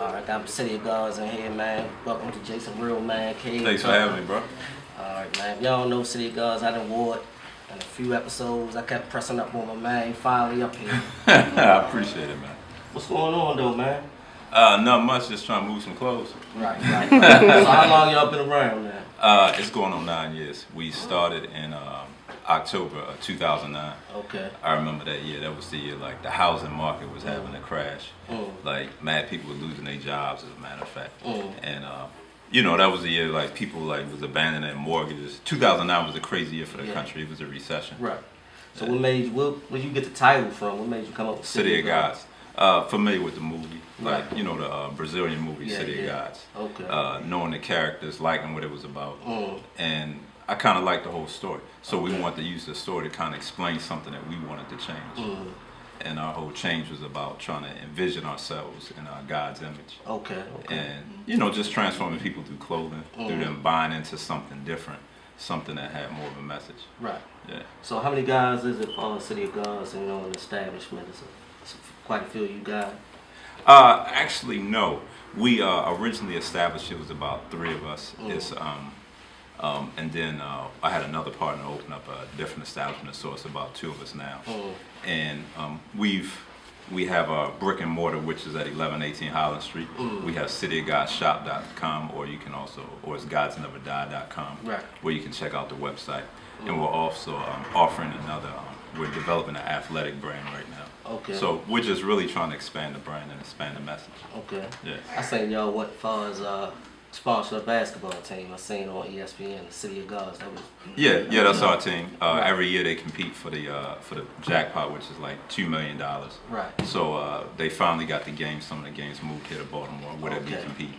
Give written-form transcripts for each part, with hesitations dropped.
Alright, got City of Gods in here, man. Welcome to Jason Real ManCave. Thanks for having me, bro. Alright, man. If y'all don't know City of Gods, I done wore it in a few episodes. I kept pressing up on my man. Finally up here. I appreciate it, man. What's going on, though, man? Not much, just trying to move some clothes. Right. So how long y'all been around now? It's going on 9 years. We started in October of 2009. Okay. I remember that year. That was the year like the housing market was having a crash. Like mad people were losing their jobs, as a matter of fact. And you know, that was the year like people like was abandoning their mortgages. 2009 was a crazy year for the country. It was a recession. Right. So what made you? Where you get the title from? What made you come up with City of Gods? Familiar with the movie, like you know the Brazilian movie City of Gods. Okay. Knowing the characters, liking what it was about, and I kind of liked the whole story. So we wanted to use the story to kind of explain something that we wanted to change. And our whole change was about trying to envision ourselves in God's image. Okay. And you know, just transforming people through clothing, through them buying into something different, something that had more of a message. Right. Yeah. So how many guys is it for City of Gods? You know, an establishment. It's quite a few of you guys. Actually, no. We originally established it was about 3 of us. It's and then I had another partner open up a different establishment, so it's about 2 of us now. And we have a brick and mortar, which is at 1118 Holland Street. We have cityofgodshop.com, or you can also, or it's godsneverdied.com, where you can check out the website. And we're also offering another. We're developing an athletic brand right now. Okay. So we're just really trying to expand the brand and expand the message. Okay. Yeah. I seen y'all went as far as sponsor a basketball team. I seen on ESPN, the City of Gods. That was. Yeah, that's our team. Every year they compete for the jackpot, which is like $2 million. Right. So they finally got the games. Some of the games moved here to Baltimore, where they compete.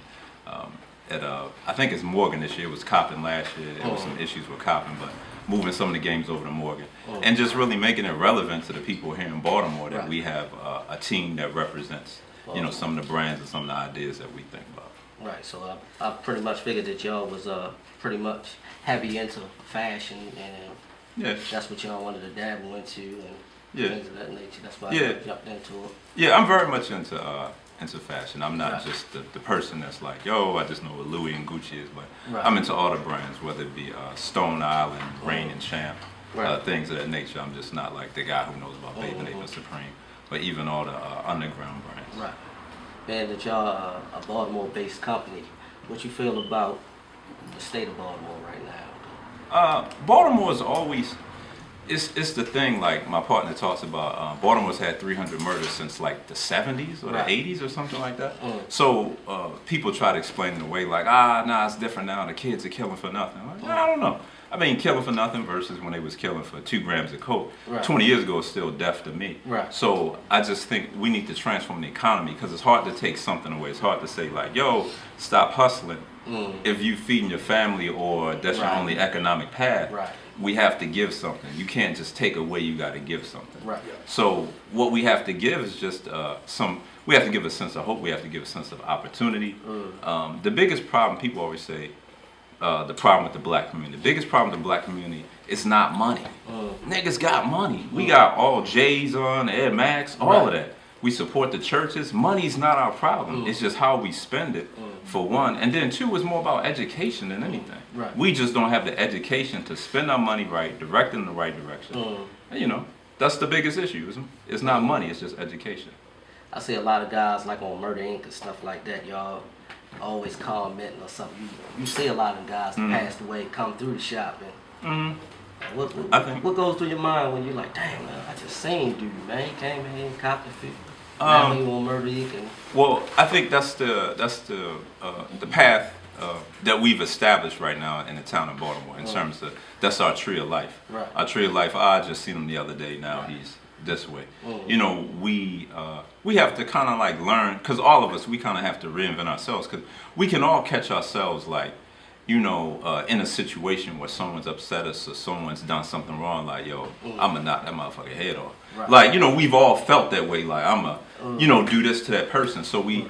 I think it's Morgan this year. It was Coppin last year. There was some issues with Coppin, but moving some of the games over to Morgan, and just really making it relevant to the people here in Baltimore that we have a team that represents, you know, some of the brands and some of the ideas that we think about. Right. So I pretty much figured that y'all was pretty much heavy into fashion, and that's what y'all wanted to dabble into and things of that nature. That's why I jumped into it. Yeah, I'm very much into fashion. I'm not just the person that's like, yo, I just know what Louis and Gucci is, but I'm into all the brands, whether it be Stone Island, Reign and Champ, things of that nature. I'm just not like the guy who knows about Babe and Ava Supreme, but even all the underground brands. Right. Being that y'all are a Baltimore-based company, what you feel about the state of Baltimore right now? Baltimore is always, it's the thing, like my partner talks about, Baltimore's had 300 murders since like the 70s or the 80s or something like that. So people try to explain it away like, nah, it's different now, the kids are killing for nothing. I'm like, I don't know. I mean, killing for nothing versus when they was killing for 2 grams of coke. 20 years ago is still death to me. So I just think we need to transform the economy, because it's hard to take something away. It's hard to say like, yo, stop hustling if you feeding your family or that's your only economic path. We have to give something. You can't just take away, you got to give something. So what we have to give is just we have to give a sense of hope. We have to give a sense of opportunity. The biggest problem, people always say, the problem with the black community. The biggest problem with the black community is not money. Niggas got money. We got all J's on, Air Max, all of that. We support the churches. Money's not our problem. It's just how we spend it, for one. And then 2, it's more about education than anything. We just don't have the education to spend our money right, direct in the right direction. And, you know, that's the biggest issue. It's not money, it's just education. I see a lot of guys like on Murder Inc. and stuff like that, y'all always commenting or something. You see a lot of guys that passed away come through the shop. And what goes through your mind when you're like, damn, man, I just seen dude, man, he came in here and copped the feet. Now he on Murder Inc. Well, I think that's the path that we've established right now in the town of Baltimore in terms of, that's our tree of life. Our tree of life, I just seen him the other day, now he's this way. You know, we have to kind of like learn, because all of us, we kind of have to reinvent ourselves, because we can all catch ourselves like, you know, in a situation where someone's upset us or someone's done something wrong, like, yo, I'ma knock that motherfucker head off. Like, you know, we've all felt that way, like, I'ma, you know, do this to that person. So we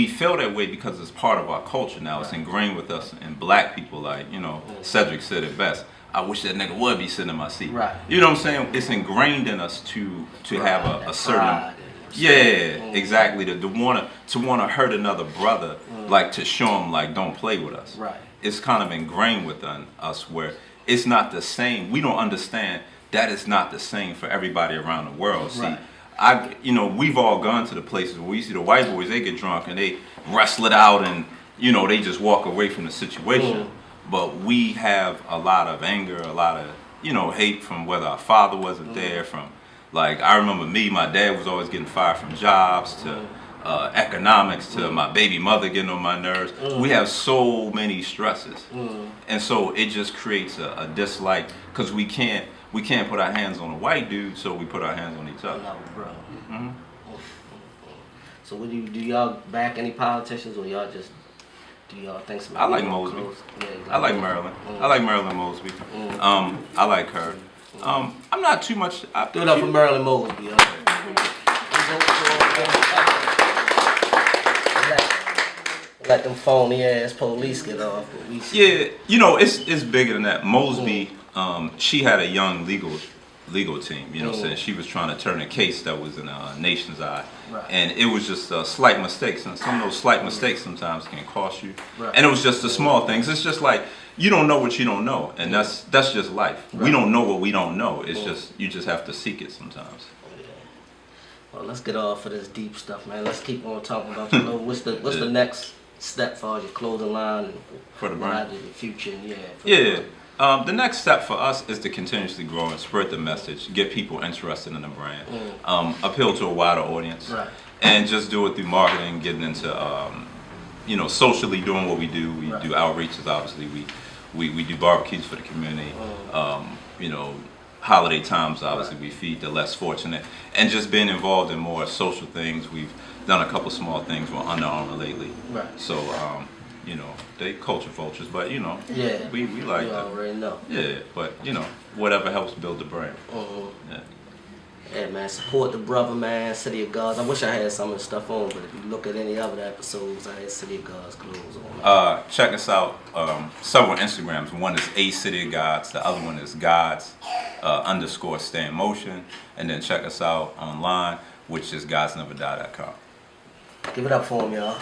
feel that way because it's part of our culture now. It's ingrained with us, and black people, like, you know, Cedric said it best, I wish that nigga would be sitting in my seat. You know what I'm saying? It's ingrained in us to have a certain Yeah, exactly. To wanna hurt another brother, like to show him like don't play with us. Right. It's kind of ingrained within us where it's not the same. We don't understand that it's not the same for everybody around the world. See, we've all gone to the places where we see the white boys, they get drunk and they wrestle it out and, they just walk away from the situation. But we have a lot of anger, a lot of, hate from whether our father wasn't there, from, like, I remember my dad was always getting fired from jobs to economics to my baby mother getting on my nerves. We have so many stresses. And so it just creates a dislike because we can't put our hands on a white dude, so we put our hands on each other. So do y'all back any politicians, or y'all just do y'all think some? I like Mosby. I like Marilyn. I like Marilyn Mosby. I like her. I'm not too much. Do it up for Marilyn Mosby. Let them phony ass police get off. Yeah, it's bigger than that. Mosby, she had a young legal team. Saying she was trying to turn a case that was in a nation's eye, and it was just slight mistakes, and some of those slight mistakes sometimes can cost you. And it was just the small things. It's just like you don't know what you don't know, and that's just life. We don't know what we don't know. It's just you just have to seek it sometimes. Well, let's get off of this deep stuff, man. Let's keep on talking about what's the next step for your clothing line and for the brand, the future, the next step for us is to continuously grow and spread the message, get people interested in the brand, appeal to a wider audience, and just do it through marketing, getting into, socially doing what we do. We do outreaches, obviously. We do barbecues for the community. Holiday times, obviously, we feed the less fortunate, and just being involved in more social things. We've done a couple small things with Under Armour lately. So, they culture vultures, but we like that. You already know. Yeah, but whatever helps build the brand. Yeah, man, support the brother, man. City of Gods. I wish I had some of the stuff on, but if you look at any other episodes, I had City of Gods clothes on. Check us out. Several Instagrams. One is A City of Gods. The other one is Gods _ Stay in Motion. And then check us out online, which is godsneverdie.com. Give it up for him, y'all.